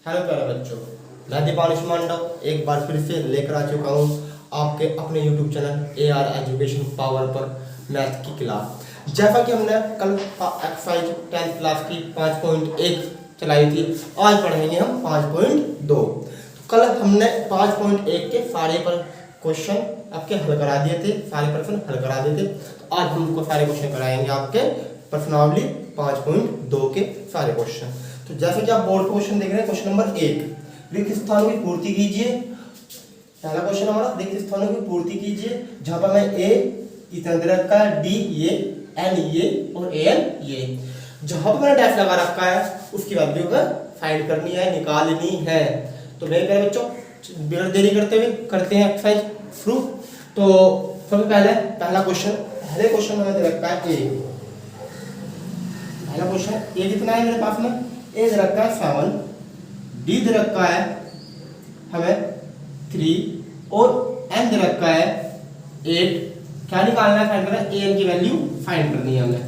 Hello प्यारे बच्चों, मैं दीपांश मांडव एक बार फिर से लेकर आ चुका हूँ आपके अपने YouTube channel AR education power पर मैथ की क्लास। जैसा कि हमने कल एक्सरसाइज 10th क्लास की 5.1 चलाई थी, आज पढ़ेंगे हम 5.2। कल हमने 5.1 के सारे पर क्वेश्चन आपके हल करा दिए थे, सारे प्रश्न हल करा दिए थे। तो आज हम उनको सारे क्वेश्चन कराएंगे आपके प्रश्नावली 5.2 के सारे क्वेश्चन। तो जैसे कि आप बोर्ड क्वेश्चन देख रहे हैं, क्वेश्चन नंबर 1 रिक्त स्थानों की पूर्ति कीजिए। पहला क्वेश्चन हमारा रिक्त स्थानों की पूर्ति कीजिए, जहां पर मैं ए इतना दे रखा है, डी ये, एन ये और एन ये। जहां पर मैंने डैश लगा रखा है उसकी वैल्यू का फाइंड करनी है, निकालनी है। तो मेरे प्यारे बच्चों बिना देरी करते हुए करते हैं एक्सरसाइज शुरू। तो सबसे पहले पहला क्वेश्चन मैंने दे रखा है ए। पहला क्वेश्चन ए कितना है मेरे पास में, ए दे रखा है 7, डी दे रखा है हमें 3 और एन दे रखा है 8। क्या निकालना है, फाइंड करना है, एन की वैल्यू फाइंड करनी है हमें।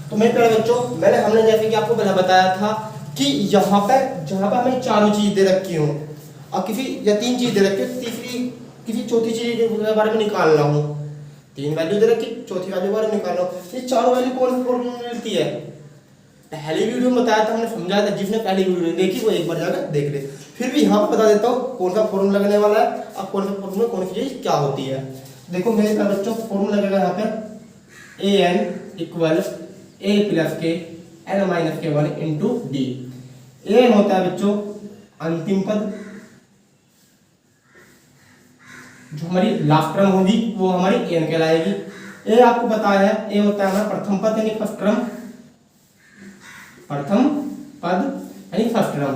तो मेरे प्यारे बच्चों हमने जैसे कि आपको पहले बताया था कि यहाँ पे जहाँ पर हमें चारों चीज दे रखी हूँ और किसी या 3 चीज दे रखी है, तीसरी किसी चौथी चीज के बारे में निकालना हूँ। 3 वैल्यू दे रखी, चौथी वैल्यू के बारे में निकालना हूँ। ये चारों वैल्यू कौन फॉर्मूला में मिलती है, पहली वीडियो में बताया था, हमने समझाया था। जिसने पहली वीडियो देखी वो एक बार जाकर देख ले। फिर भी यहाँ पर बता देता हूँ कौन सा फॉर्मूला लगने वाला है और कौन सा फॉर्मूला कौन सी चीज क्या होती है। देखो मेरे प्यारे बच्चों फॉर्मूला लगेगा यहाँ पे A N equal A plus के एन माइनस के 1 इंटू डी। ए एन होता है बच्चों अंतिम पद, जो हमारी लास्ट टर्म होगी वो हमारी एन कहलाएगी। ए आपको पता है, ए होता है हमारा प्रथम पद यानी फर्स्ट टर्म, प्रथम पद यानी फर्स्ट टर्म।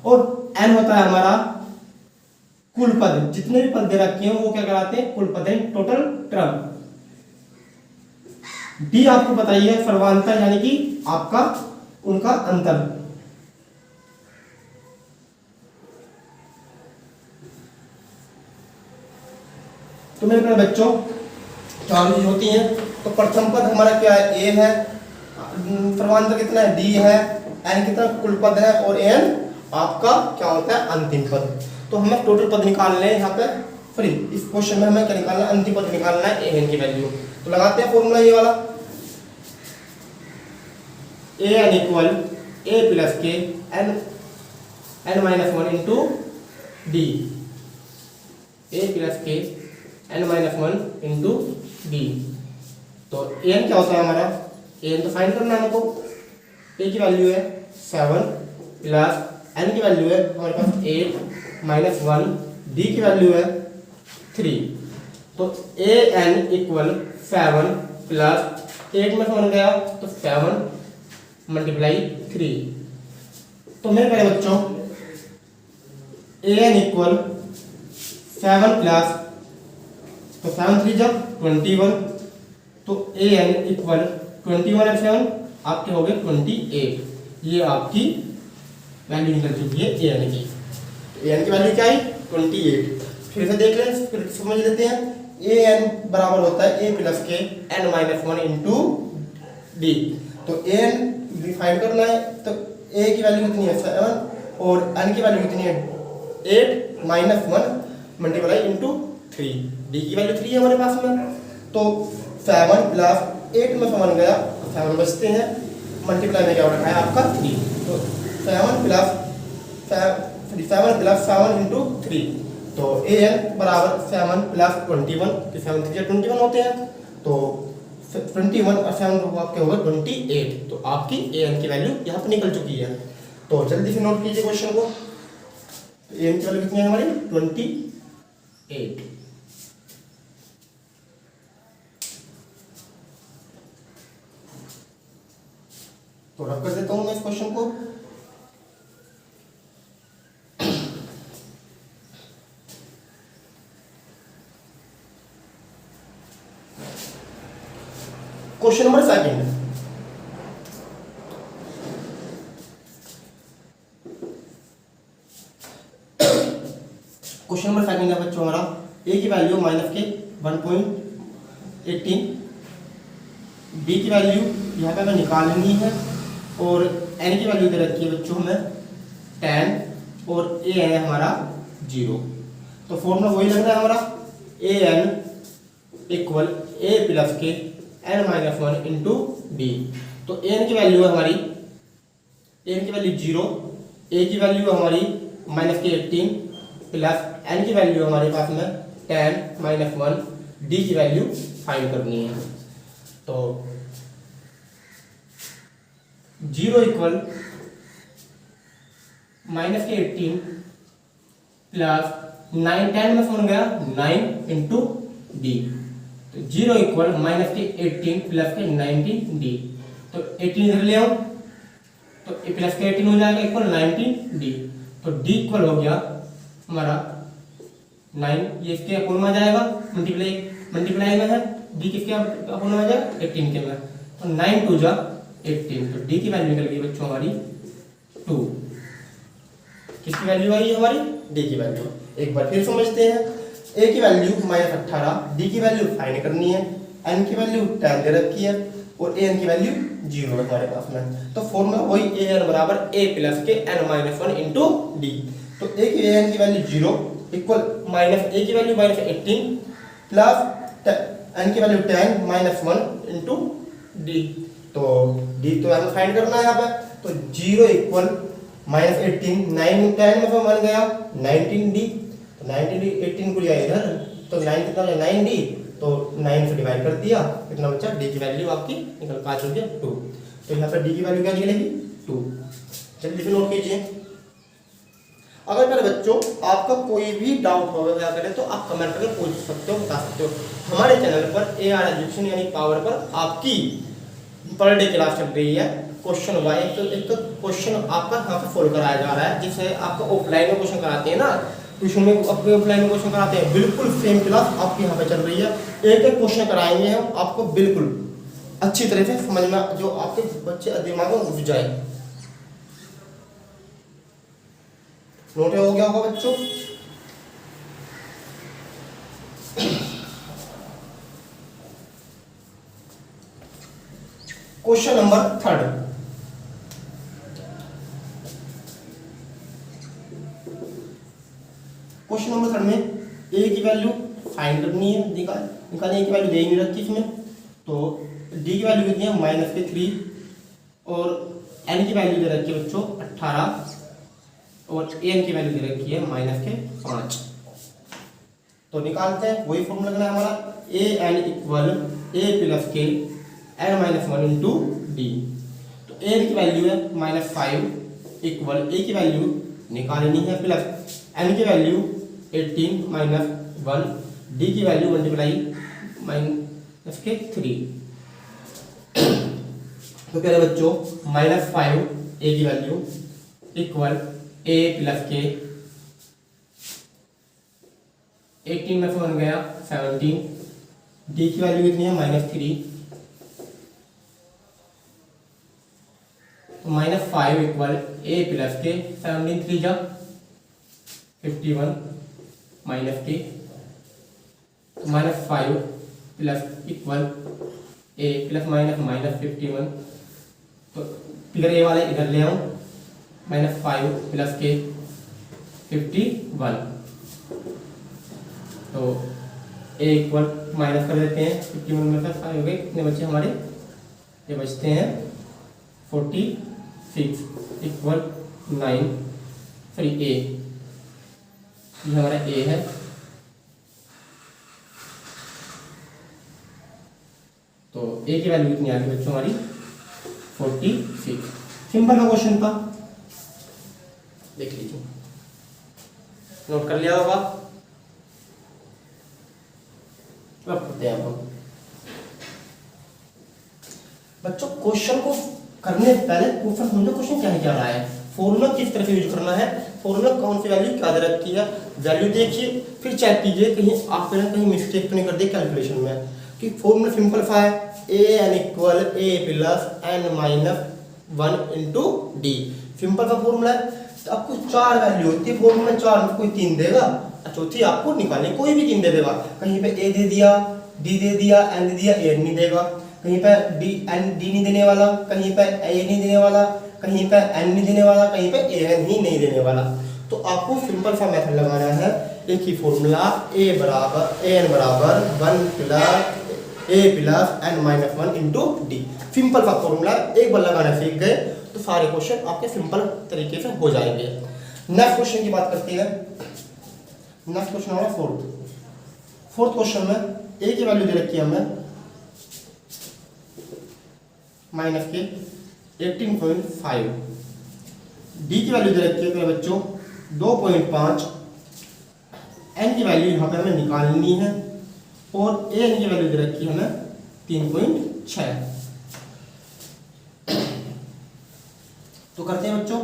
और एन होता है हमारा कुल पद, जितने भी पद दे रखे हैं वो क्या कहलाते हैं, कुल पद यानी टोटल टर्म। डी आपको बताइए सर्वांतर यानी कि आपका उनका अंतर। तो मेरे प्यारे बच्चों चार चीज होती हैं। तो प्रथम पद हमारा क्या है, ए है, सर्वांतर कितना है, डी है, एन कितना कुल पद है और एन आपका क्या होता है अंतिम पद। तो हमें टोटल पद निकालने हैं यहाँ पे, सॉरी इस क्वेश्चन में हमें क्या निकालना है, अंतिम पद निकालना है एन की वैल्यू। तो लगाते हैं फॉर्मूला ये वाला, A N equal A plus के एन माइनस 1 इंटू डी। ए प्लस के एन माइनस 1 इंटू डी। तो एन क्या होता है हमारा, एन तो फाइंड करना है हमको। ए की वैल्यू है 7 प्लस एन की वैल्यू है हमारे पास 8 माइनस 1, डी की वैल्यू है 3। तो ए एन इक्वल 7 प्लस 8 में से 1 गया तो 7 मल्टीप्लाई 3। तो मेरे प्यारे बच्चों ए एन इक्वल 7 प्लस, तो 7 3 जब 21, तो ए एन इक्वल 21 और 7 आपके हो गए 28। ये आपकी वैल्यू निकल चुकी है ए एन की। तो ए एन की वैल्यू क्या है 28। फिर से देख लें, फिर समझ लेते हैं। ए एन बराबर होता है ए प्लस के एन माइनस 1 इंटू डी। तो ए एन फाइंड करना है, तो ए की वैल्यू कितनी है 7 और एन की वैल्यू कितनी है 8 माइनस 1 मल्टीप्लाई इंटू 3। डी की वैल्यू 3 है हमारे पास में। तो 7 प्लस 8 में 1 गया, 7 बचते हैं, मल्टीप्लाई में क्या रखा है आपका 3। तो 7 प्लस 7 इंटू 3। तो ए एन बराबर 7 प्लस 21, 7 3 21 होते हैं। तो 21 और 7 आपके होगा 28। तो आपकी ए एन की वैल्यू यहाँ पर निकल चुकी है। तो जल्दी से नोट कीजिए क्वेश्चन को। ए एन की वैल्यू कितनी है हमारी 28। तो रख कर देता हूं मैं इस क्वेश्चन को। Question number 2। क्वेश्चन नंबर 2 है बच्चों हमारा, ए की वैल्यू माइनस के 1.18, डी की वैल्यू यहाँ पे हमें निकालनी है और एन की वैल्यू दे रखी है बच्चों हमें 10 और ए है हमारा 0। तो फॉर्मूला वही लग रहा है हमारा a N equal A plus के n minus one into d. तो एन की वैल्यू है हमारी, एन की वैल्यू 0, ए की वैल्यू हमारी माइनस के 18 प्लस एन की वैल्यू हमारे पास में 10 माइनस 1, डी की वैल्यू फाइंड करनी है। तो 0 इक्वल माइनस के 18 प्लस 9, 10 में कौन गया 9 इंटू डी। तो 0 इक्वल माइनस के 18 प्लस के 19 डी। तो 18 इधर ले आओ तो प्लस के 18 हो जाएगा इक्वल 19 डी। तो डी इक्वल हो गया हमारा 9, ये इसके अपोन में जाएगा, मल्टीप्लाई में है, डी किसके अपोन में जाएगा 18 के में। तो 9 2 जा 18। तो डी की वैल्यू निकल गई बच्चों हमारी 2। किसकी वैल्यू आई हमारी, डी की वैल्यू। एक बार फिर समझते हैं, ए की वैल्यू माइनस 18, डी की वैल्यू फाइंड करनी है, एन की वैल्यू 10 दे रखी है और ए एन की वैल्यू 0 है हमारे पास में। तो फॉर्मूला वही ए एन बराबर ए प्लस के एन माइनस 1 इंटू डी। तो ए की एन की वैल्यू 0 इक्वल माइनस ए की वैल्यू माइनस 18 प्लस एन की वैल्यू 10 माइनस 1 इंटू डी। तो डी तो हमें फाइंड करना है यहाँ पे। तो 0 इक्वल माइनस 18, 9 10 में से बन गया 19 डी। तो 19 डी 18 को लिया इधर, तो 9 कितना है 9 डी। तो 9 से डिवाइड कर दिया, कितना बचा, डी की वैल्यू आपकी निकल का हो गया 2। तो यहाँ पर डी की वैल्यू क्या निकलेगी 2। चलिए फिर नोट कीजिए। अगर मेरे बच्चों आपका कोई भी डाउट हो या करें तो आप कमेंट करके पूछ सकते हो, बता सकते हो। हमारे चैनल पर AR एजुकेशन यानी पावर पर आपकी पर डे क्लास चल रही है। क्वेश्चन वाइज तो एक क्वेश्चन आपका यहाँ पे फॉलो कराया जा रहा है, जिससे आपको ऑफलाइन में क्वेश्चन कराते हैं ना, ट्यूशन में आपको ऑफलाइन में क्वेश्चन कराते हैं, बिल्कुल सेम क्लास आपकी यहाँ पे चल रही है। एक एक क्वेश्चन कराएंगे हम आपको बिल्कुल अच्छी तरह से समझ में, जो आपके बच्चे दिमाग में घुस जाए। नोट हो गया होगा बच्चों। Question number 3। क्वेश्चन नंबर 3 में ए की वैल्यू फाइंड करनी है, निकालने की वैल्यू दे नहीं रखी इसमें। तो डी की वैल्यू कितनी है माइनस के 3 और एन की वैल्यू दे रखी है बच्चों 18 और ए एन की वैल्यू दे रखी है माइनस के 5। तो निकालते हैं, वही फॉर्मूला लगना है हमारा a N equal A plus के एन माइनस 1 इंटू डी। तो ए की वैल्यू है माइनस 5 इक्वल ए की वैल्यू निकालनी है प्लस एन की वैल्यू 18 माइनस 1, डी की वैल्यू मल्टीप्लाई माइनस के 3। तो कह रहे बच्चों माइनस 5 ए की वैल्यू इक्वल ए प्लस के 18 में से बन गया 17, डी की वैल्यू कितनी है माइनस 3। तो माइनस 5 इक्वल ए प्लस के 17 3 जा 51 माइनस के, माइनस 5 प्लस इक्वल ए प्लस माइनस माइनस 51। तो फिगर ए वाले इधर ले आऊं, माइनस 5 प्लस के 51। तो ए इक्वल माइनस कर देते हैं 51 में से 5 हो गए, कितने बचे हमारे, ये बचते हैं 46 इक्वल 9 सॉरी ए, ये हमारा ए है। तो ए की वैल्यू कितनी आ गई बच्चों हमारी 46। सिंपल का क्वेश्चन था, देख लीजिए, नोट कर लिया होगा। अब करते हैं हम बच्चों क्वेश्चन को करने से पहले क्वेश्चन समझो, क्वेश्चन क्या है क्या रहा है, फॉर्मूला किस तरह से यूज करना है, फॉर्मूला कौन सी वैल्यू क्या दे रखी है, वैल्यू देखिए फिर चेक कीजिए कहीं आपने कहीं मिस्टेक तो नहीं कर दी कैलकुलेशन में। कि फॉर्मूला सिंपल सा है, A N equal A plus N minus 1 into D, simple सा फॉर्मूला है। तो आपको 4 वैल्यू होती है फॉर्मूला में, 4 में कोई 3 देगा, चौथी आपको निकालनी, कोई भी 3 दे देगा। कहीं पे ए दे दिया, डी दे दिया, एन दे दिया, ए नहीं देगा, कहीं पे डी एन डी नहीं देने वाला, कहीं पे ए नहीं देने वाला, कहीं पे n नहीं देने वाला, कहीं पे an ही नहीं देने वाला। तो आपको सिंपल सा मेथड लगाना है, एक ही फॉर्मूला an बराबर 1 plus a plus n minus 1 into D. Simple सा फॉर्मूला, एक बार लगाना सीख गए तो सारे क्वेश्चन आपके सिंपल तरीके से हो जाएंगे। नेक्स्ट क्वेश्चन की बात करते हैं। नेक्स्ट क्वेश्चन हमारा फोर्थ क्वेश्चन में a की वैल्यू दे रखी है हमें माइनस के 18.5, d की वैल्यू दे रखी है मेरे बच्चों 2.5, n की वैल्यू यहाँ पे हमें निकालनी है और an की वैल्यू दे रखी है हमें 3.6। तो करते हैं बच्चों,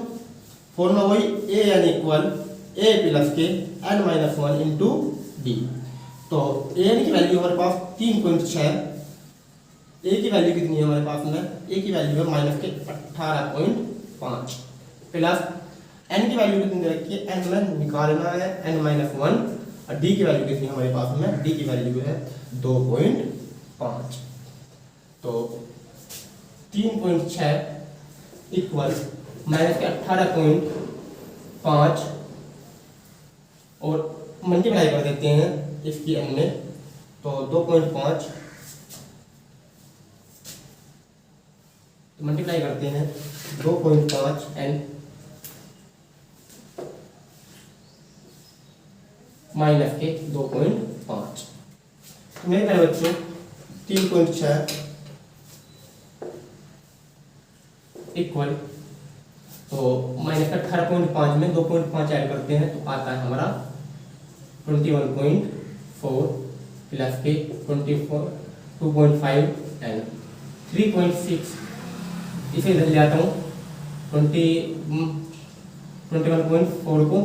फॉर्मूला वही an इक्वल a प्लस के n माइनस 1 इंटू डी। तो an की वैल्यू हमारे पास 3.6, a की वैल्यू कितनी है हमारे पास में, a की वैल्यू है माइनस के 18.5 प्लस n की वैल्यू कितनी दे रखी है, n में निकालना है n माइनस 1, और d की वैल्यू कितनी है हमारे पास में, d की वैल्यू है 2.5। तो 3.6 इक्वल माइनस के 18.5 और मल्टीप्लाई कर देते हैं इसकी n में, तो 2.5 तो मल्टीप्लाई करते हैं 2.5 n माइनस के 2.5। तो मेरे प्यारे बच्चों 3.6 इक्वल, तो माइनस का 18.5 में 2.5 ऐड करते हैं तो आता है हमारा 21.4 प्लस के 2.5 एंड 3.6, इसे इधर ले आता हूँ 21.4 को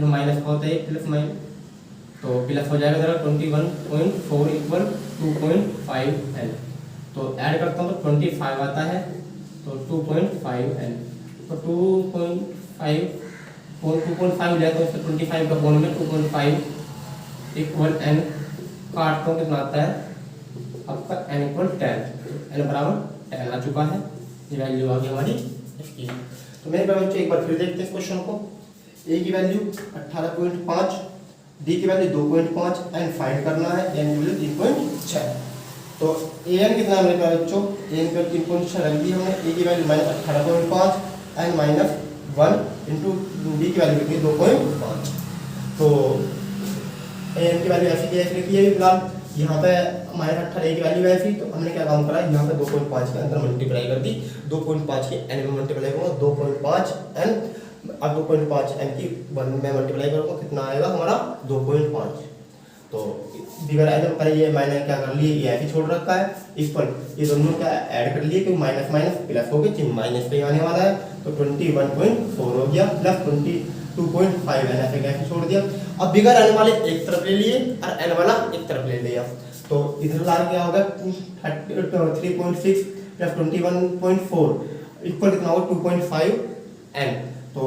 माइनस का होता है प्लस माइनस, तो प्लस हो जाएगा जरा 21.4 इक्वल 2.5 एन। तो ऐड करता हूँ तो 25 आता है, तो 2.5 एन, तो 2.5 जाए तो उससे 25 का बोन में 2.5 इक्वल एन काटता हूँ, कितना आता है आपका एन इक्वल 10, एन बराबर 10 आ चुका है, ये वैल्यू आ गई हमारी इसकी। तो मेरे बच्चों एक बार फिर देखते हैं इस क्वेश्चन को। ए की वैल्यू 18.5, डी की वैल्यू 2.5, एन फाइंड करना है, एन की वैल्यू 3.6। तो ए एन कितना है मेरे प्यारे बच्चों, ए एन की 3.6 रख दी हमने, ए की value minus 18.5, n minus 1 into d की वैल्यू कितनी 2.5। तो ए एन की वैल्यू ऐसी की ऐसी लिखी है फिलहाल, यहाँ पे माइनस 18 की वैल्यू ऐसी, तो हमने क्या काम करा, यहाँ पे 2.5 के अंदर मल्टीप्लाई कर दी, 2.5 के एन में मल्टीप्लाई करूँगा 2.5 एन, अब 2.5 एन की 1 में मल्टीप्लाई करूँगा कितना आएगा हमारा 2.5। तो बिगर एन पर ये मैंने क्या कर लिए, ये ऐसे छोड़ रखा है, इस पर ये दोनों क्या ऐड कर लिए कि माइनस माइनस प्लस हो गया, माइनस पे आने वाला है, तो 21.4 हो गया प्लस 22.5 एन ऐसे कैसे छोड़ दिया। अब बिगर एन वाले एक तरफ ले लिए और एन वाला एक तरफ ले लिया, तो इधर ला क्या होगा 3.6 प्लस 21.4 इक्वल कितना होगा 2.5 एन। तो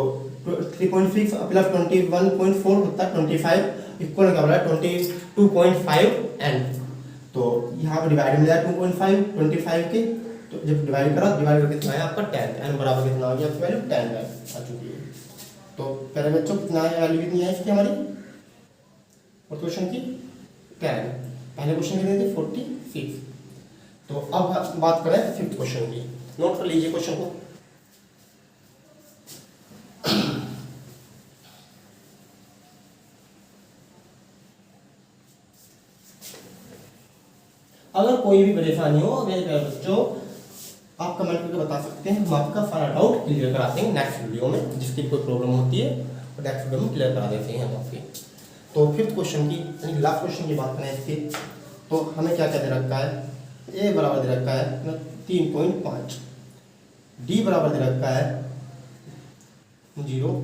3.6 प्लस 21.4 होता है 25 इक्वल क्या बोला 22.5 एन। तो यहाँ पर डिवाइड में जाए 2.5 25 के, तो जब डिवाइड करा डिवाइड करके कितना है आपका 10, एन बराबर कितना हो गया आपकी वैल्यू 10 आ चुकी है। तो पहले बच्चों कितना है वैल्यू कितनी है इसकी हमारी, और क्वेश्चन की 10, पहले क्वेश्चन कितने थे 46। तो अब बात करें फिफ्थ क्वेश्चन की, नोट कर लीजिए क्वेश्चन को। अगर कोई भी परेशानी हो मेरे प्यारे बच्चों आप कमेंट करके बता सकते हैं, हम आपका सारा डाउट क्लियर करा देंगे नेक्स्ट वीडियो में, जिसकी कोई प्रॉब्लम होती है तो नेक्स्ट वीडियो में क्लियर करा देते हैं हम आपके। तो फिफ्थ क्वेश्चन की यानी लास्ट क्वेश्चन की बात करें इसकी, तो हमें क्या क्या दे रखा है, ए बराबर दे रखा है 3.5, डी बराबर दे रखा है 0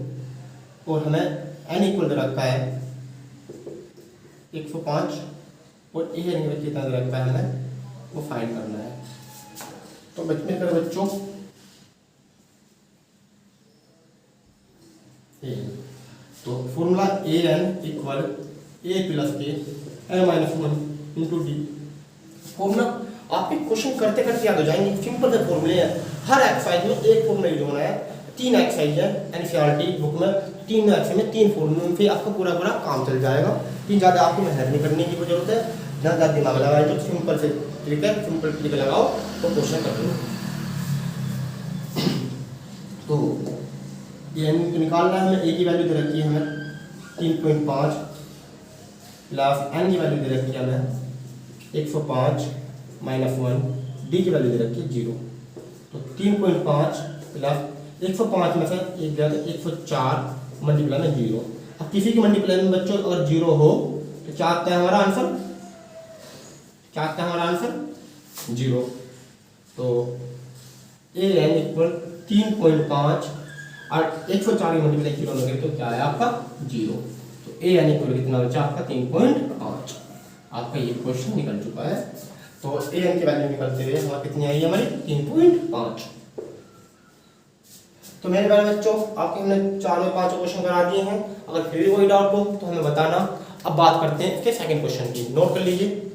और हमें एन इक्वल दे रखा है 105 और ए एन कितना दे रखा है हमें वो फाइंड करना है। तो बच्चों ए, तो formula a N equal A plus के n minus 1 into d. Formula आपके क्वेश्चन करते करते याद हो जाएंगे, सिंपल से फॉर्मूले हैं, हर एक्सरसाइज में एक फॉर्मूला यूज होना है। 3 एक्सरसाइज है एनसीईआरटी बुक में, 3 एक्सरसाइज में 3 फॉर्मूले, फिर आपका पूरा पूरा काम चल जाएगा। फिर ज़्यादा आपको मेहनत नहीं करने की जरूरत है, ज़्यादा दिमाग लगाए तो सिंपल से ट्रिक है, सिंपल ट्रिक लगाओ तो क्वेश्चन कर लो। तो ये निकालना है हमें, ए की वैल्यू दे रखी है हमें 3.5 प्लस एन की वैल्यू दे रखी है हमें 105 माइनस 1, डी की वैल्यू दे रखी है 0। तो 3.5 प्लस 105 में से एक गया तो 104 मल्टीप्लाई में 0। अब किसी की मल्टीप्लाई में बच्चों अगर 0 हो तो क्या आता है हमारा आंसर, क्या आता है हमारा आंसर 0। तो ए एन इक्वल 3.5 और 104 की मल्टीप्लाई 0 लगे तो क्या है आपका 0। तो ए एन इक्वल कितना बचा आपका 3.5। आपका ये क्वेश्चन निकल चुका है। तो ए एन की वैल्यू निकलते हुए हमारी कितनी आई हमारी 3.5। तो मेरे प्यारे बच्चों आपके हमने 4 में 5 क्वेश्चन करा दिए हैं। अगर फिर भी कोई डाउट हो तो हमें बताना। अब बात करते हैं इसके सेकंड क्वेश्चन की, नोट कर लीजिए।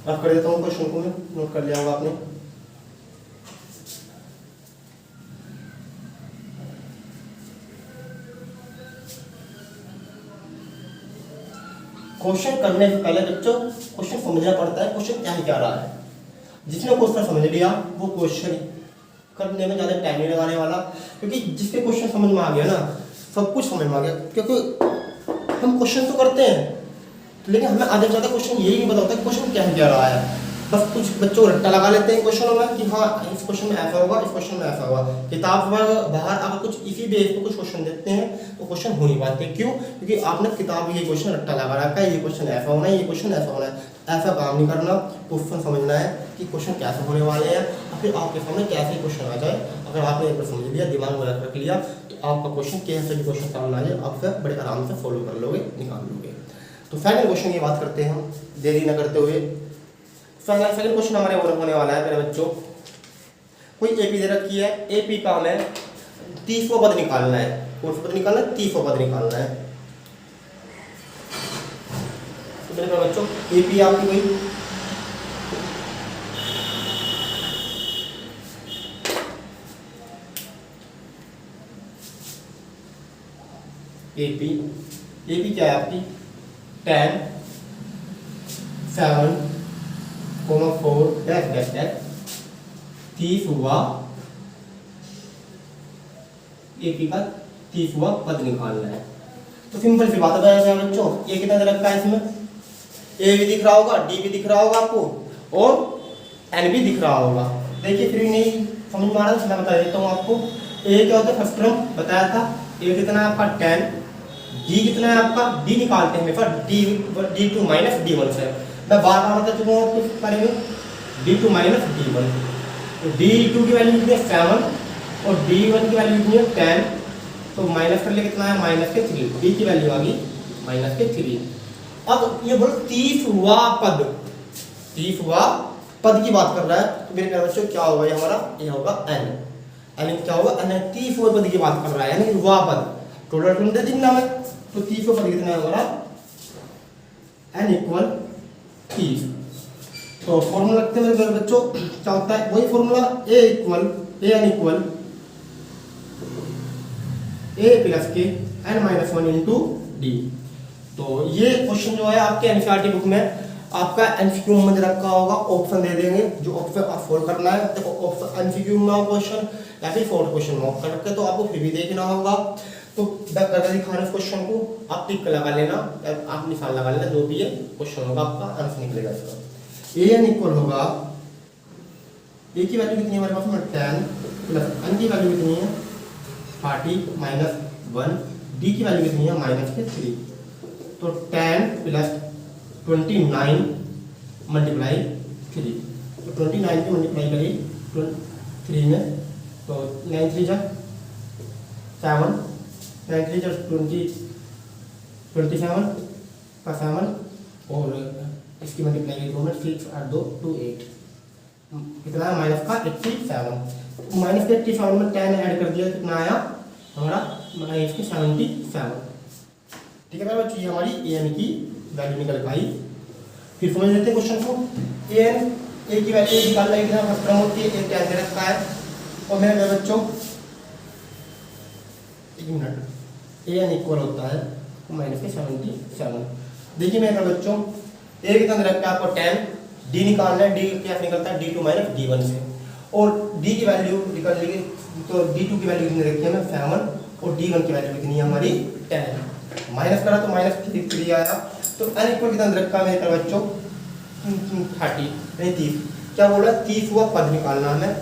अब कर देता हूँ क्वेश्चन को, मैं नोट कर लिया होगा आपने। क्वेश्चन करने से पहले बच्चों क्वेश्चन समझना पड़ता है, क्वेश्चन क्या ही क्या रहा है। जिसने क्वेश्चन समझ लिया वो क्वेश्चन करने में ज़्यादा टाइम नहीं लगाने वाला, क्योंकि जिसके क्वेश्चन समझ में आ गया ना, सब कुछ समझ में आ गया। क्योंकि हम क्वेश्चन तो करते हैं लेकिन हमें आधे से ज़्यादा क्वेश्चन यही नहीं पता होता कि क्वेश्चन क्या ही क्या रहा है। बस कुछ बच्चों रट्टा लगा लेते हैं क्वेश्चनों में कि हाँ इस क्वेश्चन में ऐसा होगा, इस क्वेश्चन में ऐसा होगा। किताब में बाहर अगर कुछ इसी बेस पर कुछ क्वेश्चन देते हैं तो क्वेश्चन हो नहीं पाते। क्यों? क्योंकि आपने किताब ये क्वेश्चन रट्टा लगा रखा है, ये क्वेश्चन ऐसा होना है, ये क्वेश्चन ऐसा होना है। ऐसा काम नहीं करना, क्वेश्चन समझना है कि क्वेश्चन कैसे होने वाले हैं और फिर आपके सामने कैसे क्वेश्चन आ जाए। अगर आपने एक बार समझ लिया, दिमाग में रख लिया, तो आपका क्वेश्चन कैसे भी क्वेश्चन सामने आ जाए आप फिर बड़े आराम से फॉलो कर लोगे, निकाल लोगे। तो फाइनल क्वेश्चन की बात करते हैं हम देरी न करते हुए। सेकंड क्वेश्चन हमारे और होने वाला है मेरे बच्चों। कोई एपी दे रखी है, एपी का हमें 30वां पद निकालना है। कौन सा पद निकालना है? 30वां पद निकालना है। तो मेरे बच्चों एपी आपकी हुई एपी, एपी क्या है आपकी 10 7 4 डैश डैश डैश 30वां एपी का 30वां पद निकालना है। तो सिंपल सी बात है बच्चों, ये कितना दे रखा है इसमें, ए भी दिख रहा होगा, डी भी दिख रहा होगा आपको और एन भी दिख रहा होगा। देखिए फिर नहीं समझ में आ रहा है, मैं बता देता हूँ आपको। ए क्या होता है फर्स्ट टर्म बताया था, ए कितना है आपका 10, डी कितना है आपका, डी निकालते हैं हमेशा D2 माइनस D1 से। मैं बार बार बता चुका हूँ आपको बारे में, D2 माइनस D1। तो D2 की वैल्यू कितनी है 7 और D1 की वैल्यू कितनी है 10। तो माइनस कर ले कितना है माइनस के 3, डी की वैल्यू आ गई माइनस के 3। अब ये बोलो 30वां पद, 30वां पद की बात कर रहा है। तो मेरे प्यारे बच्चों क्या होगा ये हमारा, ये होगा n। n क्या होगा, n 30वां पद की बात कर रहा है, यानी वां पद। टोटल टर्म दे दी ना हमें, तो 30वां पद कितना है हमारा n इक्वल 30। तो फॉर्मूला लगते हैं मेरे बच्चों, क्या होता है वही formula, a equal a n equal a plus के n माइनस 1 इंटू डी। तो ये क्वेश्चन जो है आपके एनसीईआरटी बुक में आपका एमसीक्यू में रखा होगा, ऑप्शन दे देंगे जो ऑप्शन आप सोल्व करना है। देखो ऑप्शन एमसीक्यू में क्वेश्चन या फिर फोर्थ क्वेश्चन में ऑप्शन रखे तो आपको फिर भी देखना होगा। तो करके दिखाना इस क्वेश्चन को, आप टिक लगा लेना, आप निशान लगा लेना, जो भी है क्वेश्चन होगा आपका आंसर निकलेगा इसका। ए एन इक्वल होगा, ए की वैल्यू कितनी है हमारे पास में 10 प्लस एन की वैल्यू कितनी है 30 माइनस 1, डी की वैल्यू कितनी है माइनस के 3। तो 10 प्लस 29 मल्टीप्लाई 3, तो 29 की मल्टीप्लाई करिए 3 में, तो 9 3 जा 7, 9 3 जा 27 का 7 और इसकी मल्टीप्लाई करिए 2 में 6 और 2 2 8, कितना है माइनस का 87। माइनस के 87 में 10 ऐड कर दिया, कितना आया हमारा माइनस के 77। ठीक है मेरे बच्चों, ये हमारी ए एन की वैल्यू निकल के आई। फिर समझ लेते हैं क्वेश्चन को। ए एन ए की वैल्यू निकालना एक फर्स्ट टर्म होती है, एक टैन दे रखा है। और मेरे बच्चों एक मिनट, ए एन इक्वल होता है -77। देखिए मेरे बच्चों, ए कितना दे रखा है आपको 10, डी निकालना है, डी क्या निकलता है d2 - d1 से, और डी की वैल्यू निकाल लेंगे तो d2 की वैल्यू कितनी रखी है हमें 7, और d1 की वैल्यू कितनी है हमारी 10। माइनस करा तो -3 आया। तो n इक्वल कितना दे रखा है मेरे बच्चों 30 नहीं 30। क्या बोल रहा है 30वां पद निकालना हमें।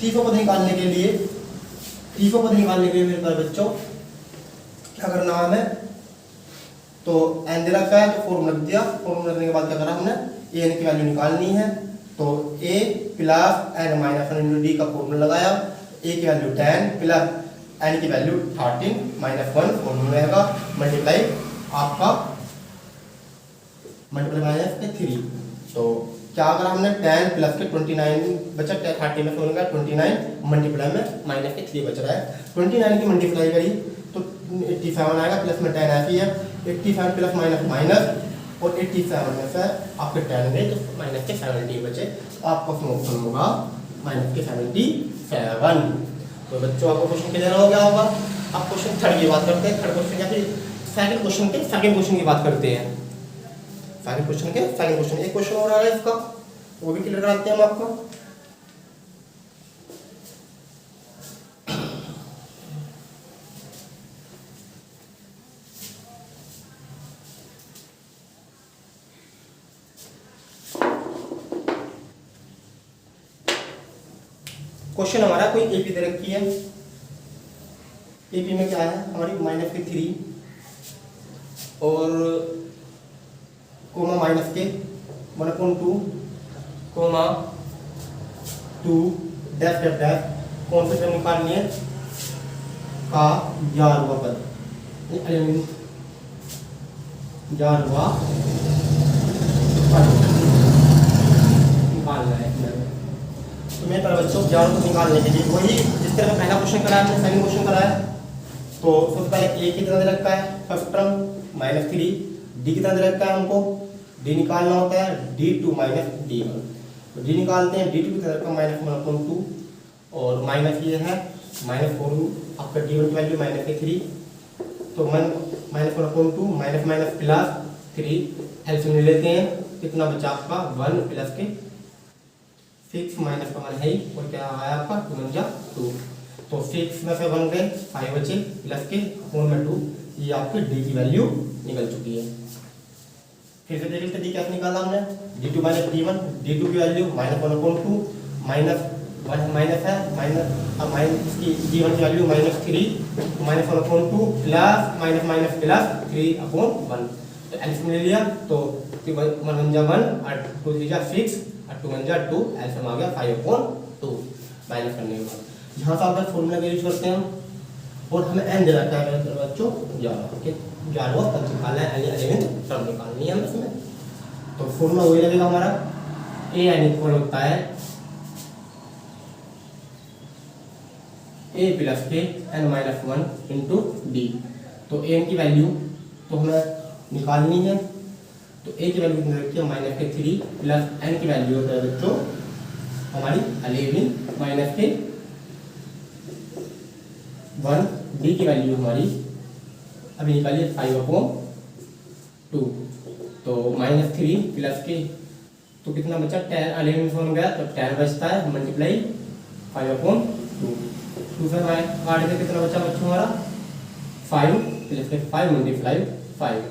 30वां पद निकालने के लिए मेरे बच्चों क्या करना है हमें, तो n दे रखा है तो फॉर्मूला रख दिया। फॉर्मूला रखने के बाद क्या करा हमने, ए एन की वैल्यू निकालनी है, तो a plus n minus 1 × d का फॉर्मूला लगाया। a की वैल्यू 10 प्लस n की वैल्यू 13 माइनस 1 फॉर्मूला रहेगा, मल्टीप्लाई आपका -3। तो क्या करा हमने 10 प्लस के 29 बचा, 30 में होगा 29 मल्टीप्लाई में -3 बच रहा है। 29 की मल्टीप्लाई करी तो 87 आएगा, प्लस में 10 ऐसी है 87 प्लस माइनस और 87 में से आपके 10 गए तो -70 बचे, तो आपका ऑप्शन होगा -77। तो बच्चों आपको क्वेश्चन क्लियर हो गया होगा। अब क्वेश्चन थर्ड की बात करते हैं, थर्ड क्वेश्चन या फिर सेकंड क्वेश्चन की बात करते हैं। सेकंड क्वेश्चन एक क्वेश्चन और आ रहा है इसका, वो भी क्लियर कराते हैं हम आपको। क्वेश्चन हमारा कोई एपी दे रखी है, एपी में क्या है हमारी -3 और कोमा -के 1/2 कोमा 2 डैश डैश डैश, कौन सा टर्म निकालनी है का 11वां पद, 11वां पद निकालना है। तो मेरे पर बच्चों 11 को निकालने के लिए वही जिस तरह पहला क्वेश्चन कराया हमने, सेकंड क्वेश्चन कराया। तो सबसे पहले a कितना दे रखा है फर्स्ट टर्म -3, d कितना दे रखा है हमको, d निकालना होता है d2 - d1। तो d निकालते हैं, d2 कितना दे रखा है -1/2 और माइनस ये है -4 आपका d1 की वैल्यू -3, तो -1/2 माइनस प्लस 3 एलसीएम ले लेते हैं, कितना बचा आपका 1 प्लस के 6 माइनस का 1 है और क्या आया आपका 2 तो 6 में से 1 गए 5 बचे प्लस के 4 में 2, ये आपकी डी की वैल्यू निकल चुकी है। फिर से देख लेते डी कैसे निकाला हमने, d2 - d1, d2 की वैल्यू -1/2 माइनस है माइनस इसकी d1 की वैल्यू -3 -1/2 प्लस माइनस प्लस 3/1। तो एलसीएम ले लिया तो 1 1 जा 1 और 2 3 जा 6 और 2 1 जा 2, एलसीएम आ गया 5/2 माइनस करने के बाद यहाँ से आप फॉर्मूला का यूज करते हैं और हमें n दे रखा है बच्चों 11वां पद निकालना है, 11th टर्म निकालनी है हमें इसमें। तो फॉर्मूला वही लगेगा हमारा, ए एन इक्वल होता है a प्लस के n-1 इंटू डी। तो a की वैल्यू तो हमें निकालनी है, तो a की वैल्यू कितनी रखी है -3 प्लस n की वैल्यू होता है बच्चों हमारी 11 माइनस के 1, डी की वैल्यू हमारी अभी निकालिए 5/2, तो -3 प्लस के तो कितना बचा 10, 11 बन गया तो 10 बचता है मल्टीप्लाई 5/2, 2 से काट के कितना बचा बच्चों हमारा 5 प्लस के 5 मल्टीप्लाई 5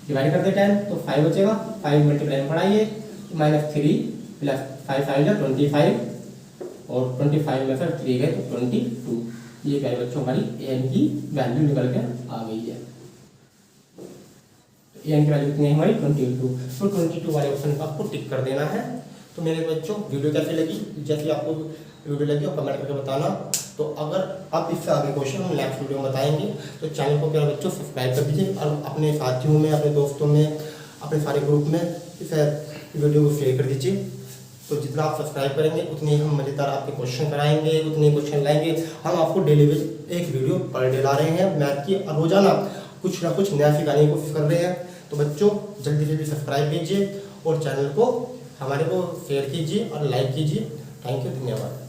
डिवाइड कर दे 10 तो 5 बचेगा, 5 मल्टीप्लाई में पढ़ाइए -3 प्लस 5 5 जा 25 और 25 में से 3 गए तो 22। ये क्या है बच्चों हमारी एन की वैल्यू निकल के आ गई है। एन की वैल्यू कितनी है हमारी 22, तो 22 वाले ऑप्शन को आपको टिक कर देना है। तो मेरे बच्चों वीडियो कैसी लगी, जैसे आपको वीडियो लगी और कमेंट करके बताना। तो अगर आप इससे आगे क्वेश्चन हम नेक्स्ट वीडियो में बताएंगे, तो चैनल को प्यारे बच्चों सब्सक्राइब कर दीजिए और अपने साथियों में, अपने दोस्तों में, अपने सारे ग्रुप में इस वीडियो को शेयर कर दीजिए। तो जितना आप सब्सक्राइब करेंगे उतने हम मज़ेदार आपके क्वेश्चन कराएंगे, उतने क्वेश्चन लाएंगे। हम आपको डेली बेस एक वीडियो पर डे ला रहे हैं मैथ की, रोजाना कुछ ना कुछ नया सिखाने की कोशिश कर रहे हैं। तो बच्चों जल्दी से जल्दी सब्सक्राइब कीजिए और चैनल को हमारे को शेयर कीजिए और लाइक कीजिए। थैंक यू, धन्यवाद।